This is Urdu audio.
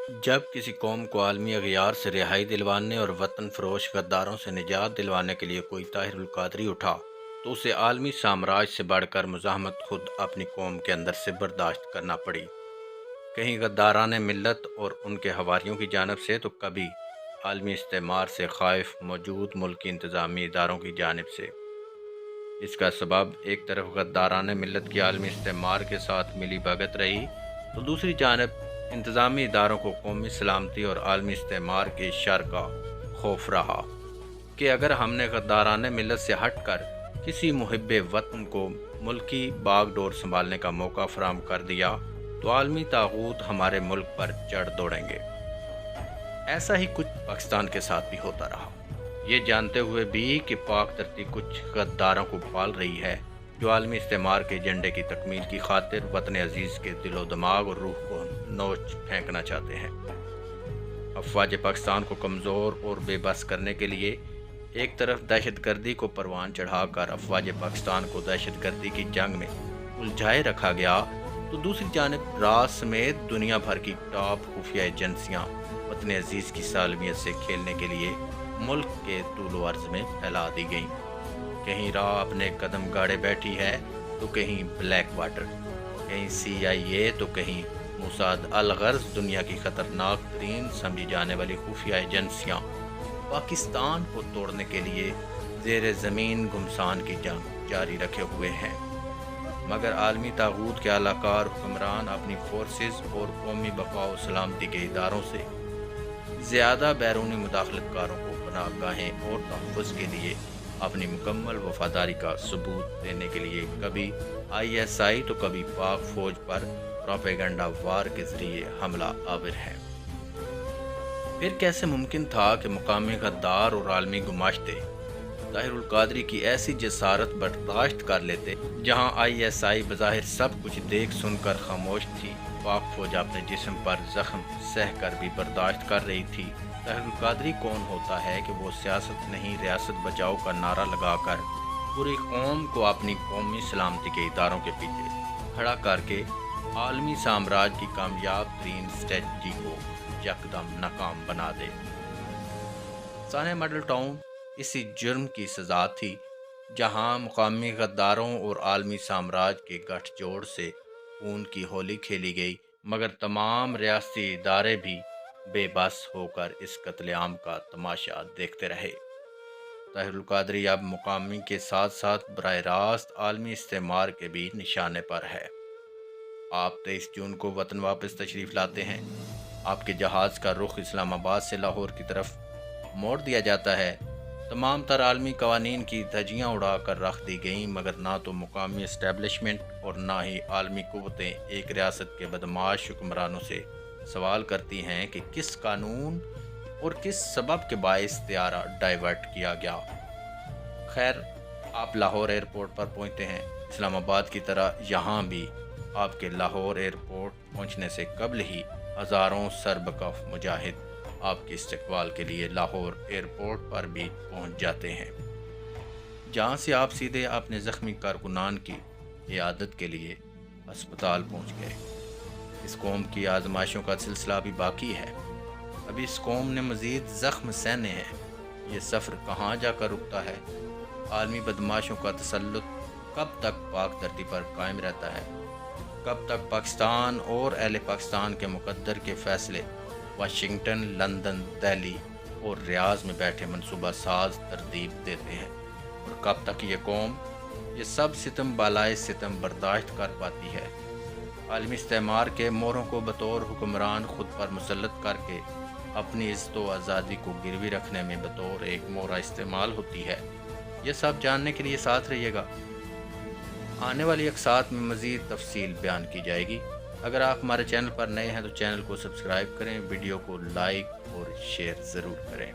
جب کسی قوم کو عالمی اغیار سے رہائی دلوانے اور وطن فروش غداروں سے نجات دلوانے کے لیے کوئی طاہر القادری اٹھا تو اسے عالمی سامراج سے بڑھ کر مزاحمت خود اپنی قوم کے اندر سے برداشت کرنا پڑی۔ کہیں غداران ملت اور ان کے حواریوں کی جانب سے تو کبھی عالمی استعمار سے خائف موجود ملکی انتظامی اداروں کی جانب سے۔ اس کا سبب ایک طرف غداران ملت کی عالمی استعمار کے ساتھ ملی بھگت رہی تو دوسری جانب انتظامی اداروں کو قومی سلامتی اور عالمی استعمار کے شر کا خوف رہا کہ اگر ہم نے غداران ملت سے ہٹ کر کسی محب وطن کو ملکی باغ ڈور سنبھالنے کا موقع فراہم کر دیا تو عالمی طاغوت ہمارے ملک پر چڑھ دوڑیں گے۔ ایسا ہی کچھ پاکستان کے ساتھ بھی ہوتا رہا، یہ جانتے ہوئے بھی کہ پاک دھرتی کچھ غداروں کو پال رہی ہے جو عالمی استعمار کے ایجنڈے کی تکمیل کی خاطر وطن عزیز کے دل و دماغ اور روح کو نوچ پھینکنا چاہتے ہیں۔ افواج پاکستان کو کمزور اور بے بس کرنے کے لیے ایک طرف دہشت گردی کو پروان چڑھا کر افواج پاکستان کو دہشت گردی کی جنگ میں الجھائے رکھا گیا تو دوسری جانب راز سمیت دنیا بھر کی ٹاپ خفیہ ایجنسیاں وطن عزیز کی سالمیت سے کھیلنے کے لیے ملک کے طول و عرض میں پھیلا دی گئیں۔ کہیں راہ اپنے قدم گاڑے بیٹھی ہے تو کہیں بلیک واٹر، کہیں CIA تو کہیں موساد الغرض دنیا کی خطرناک ترین سمجھی جانے والی خفیہ ایجنسیاں پاکستان کو توڑنے کے لیے زیر زمین گمسان کی جنگ جاری رکھے ہوئے ہیں، مگر عالمی طاغوت کے اعلی کار حکمران اپنی فورسز اور قومی بقا و سلامتی کے اداروں سے زیادہ بیرونی مداخلت کاروں کو پناہ گاہیں اور تحفظ کے لیے اپنی مکمل وفاداری کا ثبوت دینے کے لیے کبھی ISI تو کبھی پاک فوج پر پروپیگنڈا وار کے ذریعے حملہ آور ہے۔ پھر کیسے ممکن تھا کہ مقامی غدار اور عالمی گماشتے طاہر القادری کی ایسی جسارت برداشت کر لیتے؟ جہاں ISI بظاہر سب کچھ دیکھ سن کر خاموش تھی، پاک فوج اپنے جسم پر زخم سہ کر بھی برداشت کر رہی تھی۔ طاہر القادری کون ہوتا ہے کہ وہ سیاست نہیں ریاست بچاؤ کا نعرہ لگا کر پوری قوم کو اپنی قومی سلامتی کے اداروں کے پیچھے کھڑا کر کے عالمی سامراج کی کامیاب ترین اسٹریٹجی کو یکدم ناکام بنا دے۔ سانحہ ماڈل ٹاؤن اسی جرم کی سزا تھی جہاں مقامی غداروں اور عالمی سامراج کے گٹھ جوڑ سے خون کی ہولی کھیلی گئی، مگر تمام ریاستی ادارے بھی بے بس ہو کر اس قتل عام کا تماشا دیکھتے رہے۔ طاہر القادری اب مقامی کے ساتھ ساتھ براہ راست عالمی استعمار کے بھی نشانے پر ہے۔ آپ 23 جون کو وطن واپس تشریف لاتے ہیں، آپ کے جہاز کا رخ اسلام آباد سے لاہور کی طرف موڑ دیا جاتا ہے۔ تمام تر عالمی قوانین کی دھجیاں اڑا کر رکھ دی گئیں، مگر نہ تو مقامی اسٹیبلشمنٹ اور نہ ہی عالمی قوتیں ایک ریاست کے بدمعاش حکمرانوں سے سوال کرتی ہیں کہ کس قانون اور کس سبب کے باعث طیارہ ڈائیورٹ کیا گیا۔ خیر، آپ لاہور ایئرپورٹ پر پہنچتے ہیں۔ اسلام آباد کی طرح یہاں بھی آپ کے لاہور ایئرپورٹ پہنچنے سے قبل ہی ہزاروں سربکف مجاہد آپ کے استقبال کے لیے لاہور ایئرپورٹ پر بھی پہنچ جاتے ہیں، جہاں سے آپ سیدھے اپنے زخمی کارکنان کی عیادت کے لیے ہسپتال پہنچ گئے۔ اس قوم کی آزمائشوں کا سلسلہ بھی باقی ہے، ابھی اس قوم نے مزید زخم سہنے ہیں۔ یہ سفر کہاں جا کر رکتا ہے؟ عالمی بدماشوں کا تسلط کب تک پاک دھرتی پر قائم رہتا ہے؟ کب تک پاکستان اور اہل پاکستان کے مقدر کے فیصلے واشنگٹن، لندن، دہلی اور ریاض میں بیٹھے منصوبہ ساز ترتیب دیتے ہیں؟ اور کب تک یہ قوم یہ سب ستم بالائے ستم برداشت کر پاتی ہے؟ عالمی استعمار کے موروں کو بطور حکمران خود پر مسلط کر کے اپنی عزت و آزادی کو گروی رکھنے میں بطور ایک مورا استعمال ہوتی ہے۔ یہ سب جاننے کے لیے ساتھ رہیے گا، آنے والی اقساط میں مزید تفصیل بیان کی جائے گی۔ اگر آپ ہمارے چینل پر نئے ہیں تو چینل کو سبسکرائب کریں، ویڈیو کو لائک اور شیئر ضرور کریں۔